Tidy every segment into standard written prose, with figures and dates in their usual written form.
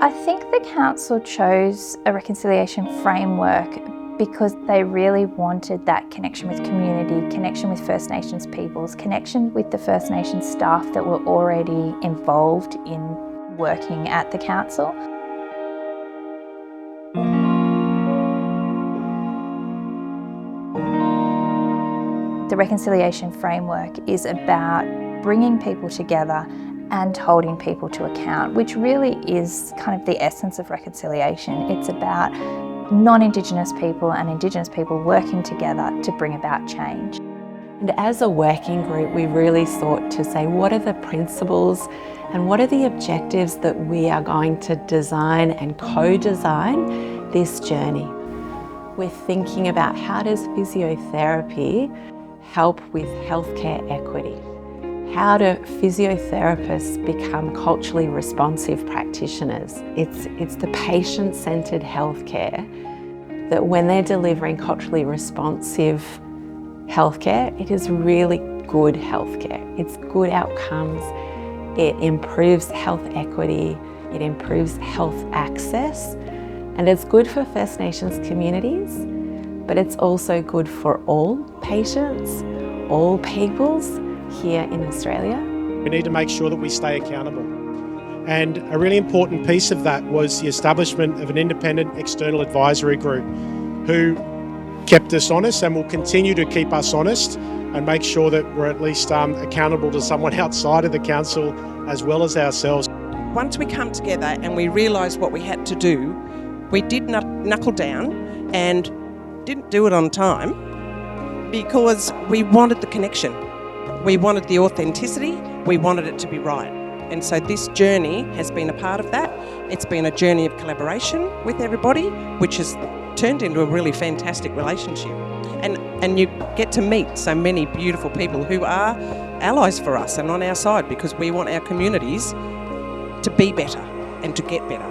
I think the council chose a reconciliation framework because they really wanted that connection with community, connection with First Nations peoples, connection with the First Nations staff that were already involved in working at the council. The reconciliation framework is about bringing people together and holding people to account, which really is kind of the essence of reconciliation. It's about non-Indigenous people and Indigenous people working together to bring about change. And as a working group, we really sought to say, what are the principles and what are the objectives that we are going to design and co-design this journey? We're thinking about how does physiotherapy help with healthcare equity? How do physiotherapists become culturally responsive practitioners? It's the patient-centred healthcare that when they're delivering culturally responsive healthcare, it is really good healthcare. It's good outcomes, it improves health equity, it improves health access, and it's good for First Nations communities, but it's also good for all patients, all peoples here in Australia. We need to make sure that we stay accountable. And a really important piece of that was the establishment of an independent external advisory group who kept us honest and will continue to keep us honest and make sure that we're at least accountable to someone outside of the council as well as ourselves. Once we come together and we realised what we had to do, we did knuckle down and didn't do it on time because we wanted the connection. We wanted the authenticity, we wanted it to be right. And so this journey has been a part of that. It's been a journey of collaboration with everybody, which has turned into a really fantastic relationship. And you get to meet so many beautiful people who are allies for us and on our side because we want our communities to be better and to get better.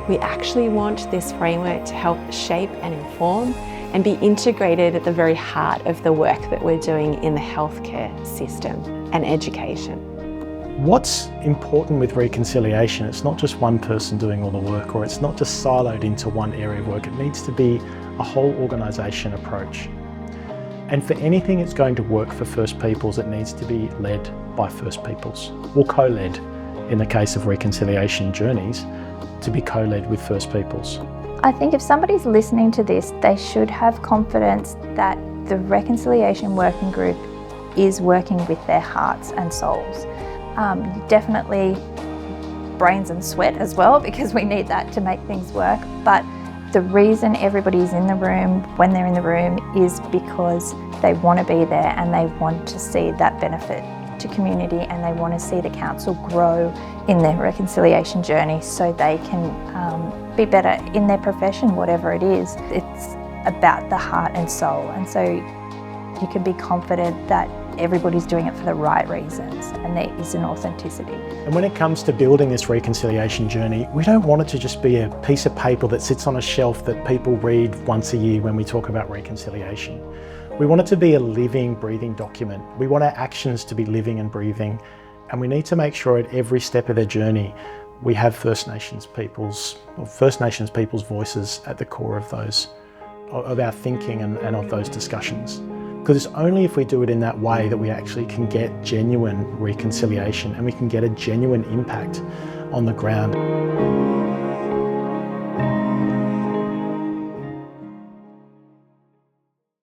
We actually want this framework to help shape and inform and be integrated at the very heart of the work that we're doing in the healthcare system and education. What's important with reconciliation, it's not just one person doing all the work, or it's not just siloed into one area of work. It needs to be a whole organisation approach. And for anything that's going to work for First Peoples, it needs to be led by First Peoples, or co-led in the case of reconciliation journeys, to be co-led with First Peoples. I think if somebody's listening to this, they should have confidence that the reconciliation working group is working with their hearts and souls. Definitely brains and sweat as well, because we need that to make things work. But the reason everybody's in the room when they're in the room is because they want to be there and they want to see that benefit to community, and they want to see the council grow in their reconciliation journey so they can be better in their profession, whatever it is. It's about the heart and soul, and so you can be confident that everybody's doing it for the right reasons and there is an authenticity. And when it comes to building this reconciliation journey, we don't want it to just be a piece of paper that sits on a shelf that people read once a year when we talk about reconciliation. We want it to be a living, breathing document. We want our actions to be living and breathing, and we need to make sure at every step of their journey we have First Nations people's voices at the core of our thinking and of those discussions. Because it's only if we do it in that way that we actually can get genuine reconciliation and we can get a genuine impact on the ground.